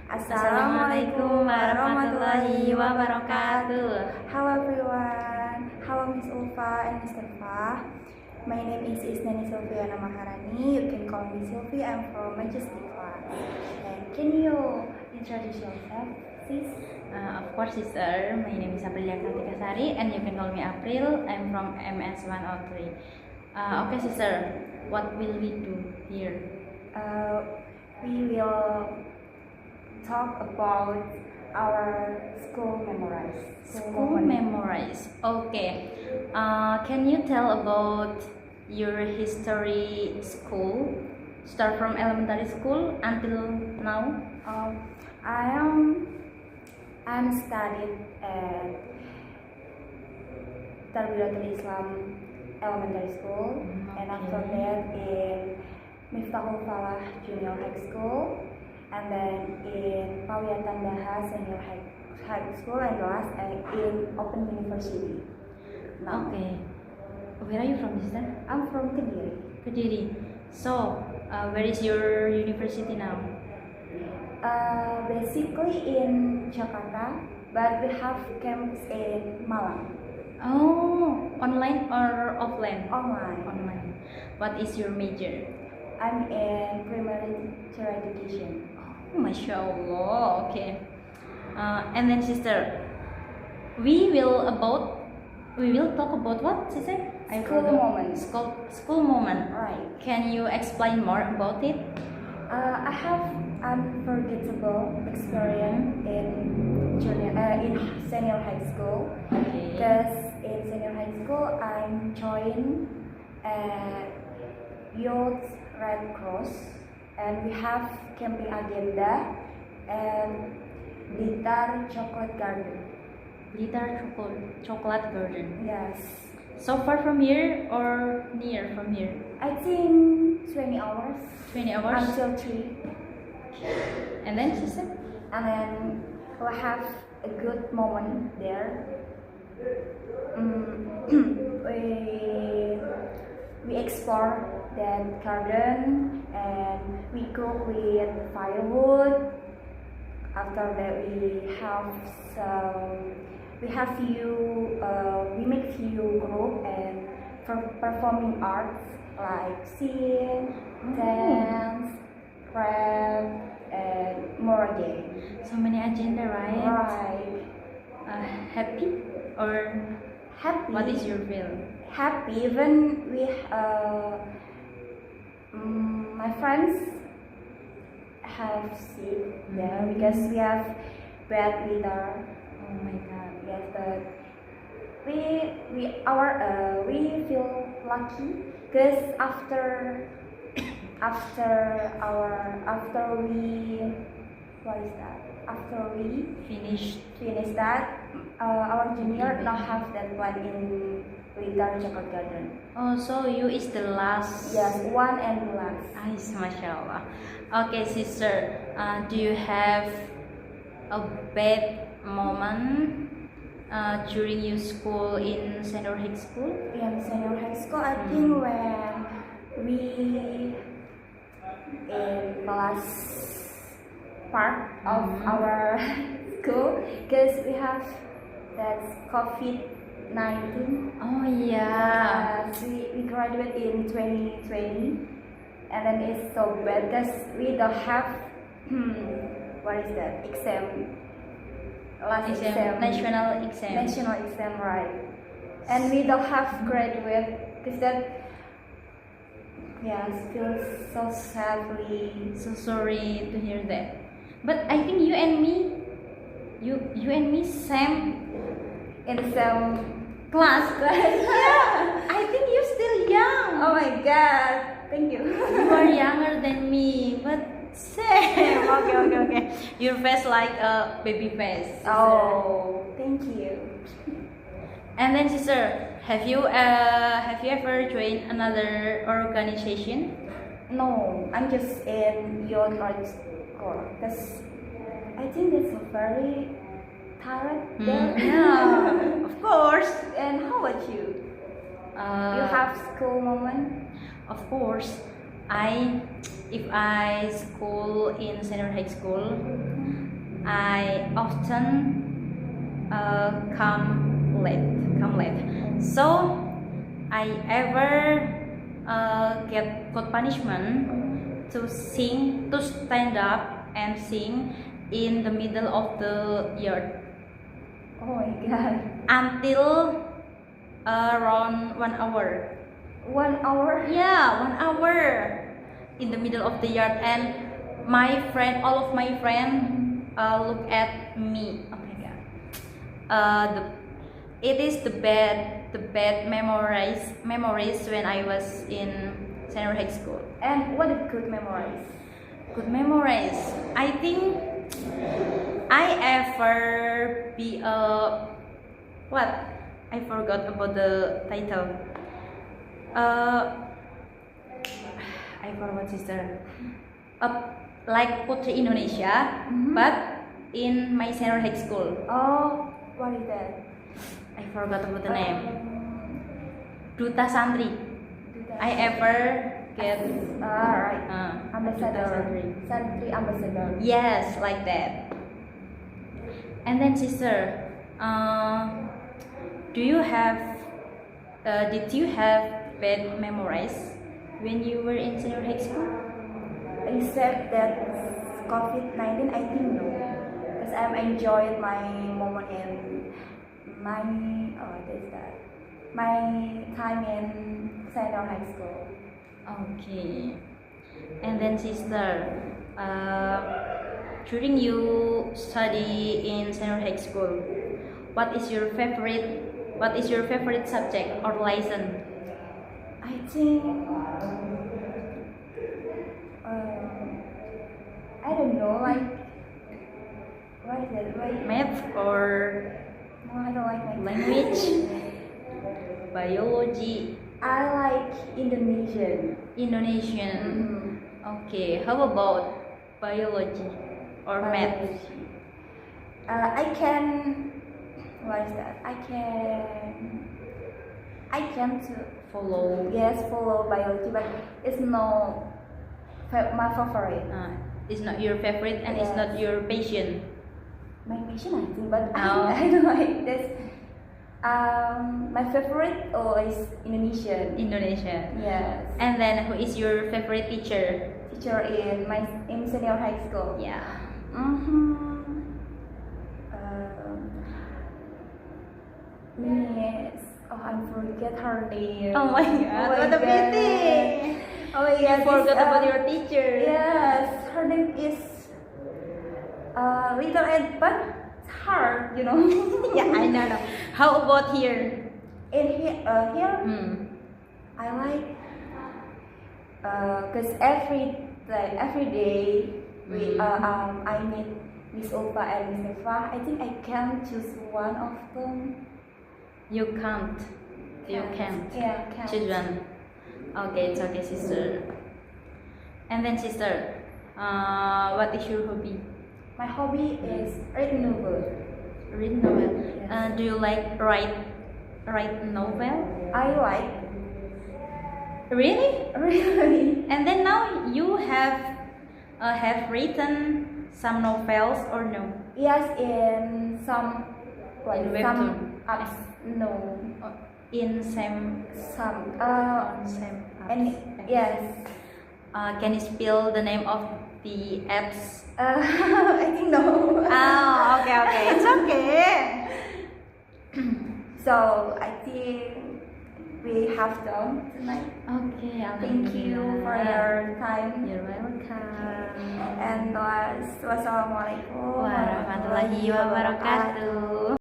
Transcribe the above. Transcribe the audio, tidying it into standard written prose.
Assalamualaikum warahmatullahi wabarakatuh. Hello everyone. Hello Miss Ulfa and Mr. Fah. My name is Isnani Sylviana Maharani. You can call me Sylvie. I'm from Majestic class. And can you introduce yourself, sis? Of course, sister. My name is Aprilia Kartika Sari, and you can call me April. I'm from MS 103. Okay, sister. What will we do here? We will talk about our school memories. School memories. Okay. Can you tell about your history school? Start from elementary school until now. I'm studied at Tarbiyatul Islam Elementary School, and after that in Miftahul Falah Junior High School, and then in Pawiyatan Daha Senior High School, and last in Open University. Now, Okay. Where are you from, sister? I'm from Kediri. Kediri. So, where is your university now? Basically in Jakarta, but we have campus in Malang. Oh, online or offline? Online. Online. What is your major? I'm in primary teacher education. Oh, Masya Allah. Okay. And then, sister, we will talk about what, sister? School moment. School moment. Right. Can you explain more about it? I have unforgettable experience in senior high school. Okay. Because in senior high school, I'm joined Youth Red Cross, and we have camping agenda and Blitar Chocolate Garden. Blitar Chocolate Garden. Yes, So far from here or near from here? I think 20 hours 20 hours. until 3, And then, sister? and then we'll have a good moment there. We explore that garden, and we cook with firewood. After that, we make few group and performing arts like sing, dance, craft, and more again. So many agenda, right? Right. Happy or Happy. what is your feel? Happy even my friends have sick there because we have bad weather. Oh my God. Yes, but we feel lucky because after we Finished. finish that, our junior now have that one in Blitar Chocolate Garden. Oh, so you is the last. Yes, one and last. Nice, Masya Allah. Okay, sister. Do you have a bad moment during your school in senior high school? In senior high school, I think when we in the last part of our school, because we have that COVID-19. Oh yeah. We graduate in 2020, and then it's so bad because we don't have what is that exam? National exam. National exam, right? And we don't have graduate because that, yeah, feels so sadly. So sorry to hear that. But I think you and me same In the same class. yeah. I think you're still young. Oh my God! Thank you. You are younger than me, but same. Okay. Your face like a baby face. Oh, thank you. And then, sister, have you ever joined another organization? No, I'm just in your art school because I think it's a very tired there. Yeah, of course. And how about you? You have school moment? Of course. If I school in senior high school, I often come late. So I ever get good punishment to stand up and sing in the middle of the yard Oh my god. until around 1 hour. 1 hour? Yeah, 1 hour in the middle of the yard, and all of my friends look at me. Oh my god. It is the bad memories when I was in senior high school. And what did good memorize? Good memories. I think I ever be a what? I forgot about the title. I forgot, sister. Like Putri Indonesia, but in my senior high school. Oh, what is that? I forgot about the name. Duta Santri. I ever get Right. Duta Ambassador. Santri. Santri ambassador. Yes, like that. And then, sister, did you have bad memories when you were in senior high school? Except that COVID-19, I think no, because I've enjoyed my moment in my time in senior high school. Okay. And then, sister, during you study in senior high school, what is your favorite subject or lesson? I think I don't know, like what is it? Like, Math or no, I don't like my language? Biology? I like Indonesian. Indonesian? Mhm. Okay. How about biology or math? Biology. I can. What is that? I can to Follow. follow biology, but it's not my favorite. It's not your favorite and it's Yes. not your passion. My passion, I think, but Oh. I don't like this. My favorite is Indonesian. Indonesian. Yes. And then, who is your favorite teacher? Teacher in senior high school. Yeah. Miss. Oh, I forget her name. Oh my god, what a God. pity! Oh my You god. forgot this, about your teacher. Yes, her name is little and but it's hard, you know. Yeah, I know. How about here? In here, I like because every day I meet Miss Opa and Miss Eva. I think I can choose one of them. You can't. You can't. Yeah, can't. Choose one. Okay, it's okay, sister. And then, sister, what is your hobby? My hobby is reading novel. Read novel. Yes. Do you like write novel? I like Really? really. And then now you have written some novels or no? Yes, in some In some webtoon. apps. No, In same some on same apps. and yes. Can you spell the name of the apps? I think no. Oh, okay, it's okay. So I think we have done tonight. Okay, Thank you for your time. You're welcome. And wassalamualaikum Warahmatullahi wabarakatuh.